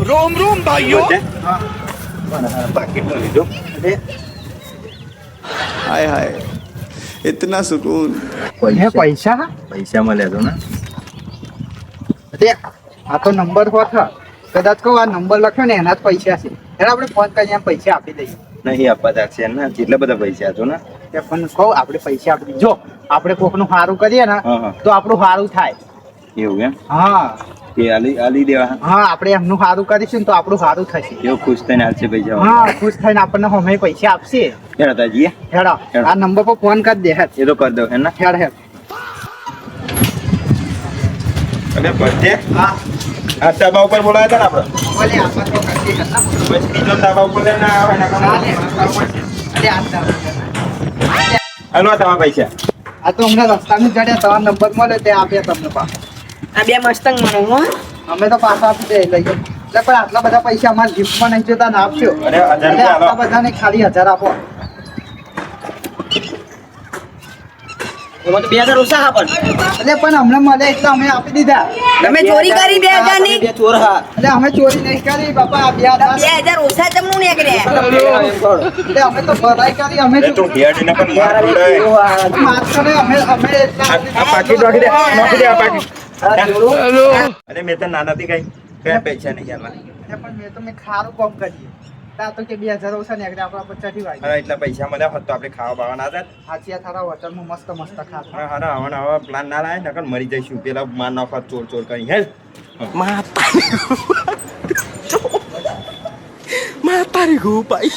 रोम रोम भाइयों। पाकिट में लीधो हाय हाय इतना सुकून પૈસા પૈસા મળ્યા તો ને અરે આ તો નંબર હોત હા. કદાચ કહું આ નંબર લખ્યો ને એના જ પૈસા છે એને આપણે ફોન કરીને એમ પૈસા આપી દઈએ. નહીં આપવા તારશે ને જેટલા બધા પૈસા હતો ને તે પણ કહું આપણે પૈસા આપી દઈએ. જો આપણે કોકનું સારું કરીએ ને હા, હા. તો આપણું સારું થાય. એવું એમ હા એ આલી દેવા હા આપણે એમનું સારું કરીશું ને તો આપણું સારું થશે. એવું ખુશ થઈને આવશે પૈસા હા ખુશ થઈને આપણને હમે પૈસા આપશે. હેડતા જઈએ હેડો હેડો. આ નંબર પર ફોન કરી દે હેડ એ તો કરી દઉં હે ને હેડ હેડ. અને બધે હા આ ધાબા ઉપર બોલાયા હતા ને આપણે ભલે આપણે તો કરી દે હતા. પછી બીજો ધાબા ઉપર લઈને આવે ને ચાલે. અરે આ ચાલે. હાલો તમારા પૈસા આ તો હમણાં રસ્તામાં જડ્યા તમારો નંબર મળે તે આપ્યા તમને પાછા. આ બે મસ્તંગ મને હું અમે તો પાછા આપી દે લઈએ એટલે પણ આટલા બધા પૈસા અમારા ગિફ્ટમાં નહીં જોતા ને આપશો. અરે 1000 એટલે રૂપિયા આટલા આલો. બધાને ખાલી 1000 આપો. એમાં તો 2000 ઓછા હા પણ એટલે પણ અમને મળે એટલે અમે આપી દીધા. તમે ચોરી કરી 2000 ની બે ચોર હા. એટલે અમે ચોરી નહીં કરી બાપા 2000. 2000 ઓછા તમનું નીકળ્યા એટલે અમે તો ભરાઈ કરી અમે અરે તું હેડીને પણ માર પડે. માફ કરે અમે એટલા આ પાકીટ નાખી દે નાખી દે આ પાકીટ અરે મેં તો નાનાથી કઈ પૈસા નહીં આલવા પણ મેં ખારું કામ કરીએ તા તો કે 2000 ઓછા ને આપણા 50 વાગે અરે એટલા પૈસા મળ્યા હોત તો આપણે ખાવા બાવા ના હતા હાચિયા થારા હોટલમાં મસ્ત મસ્ત ખાતા. હા આવા પ્લાન ના લાય નકર મરી જઈશું પેલા માર નાખવા ચોર ચોર કરી હેલ माता रे गो भाई।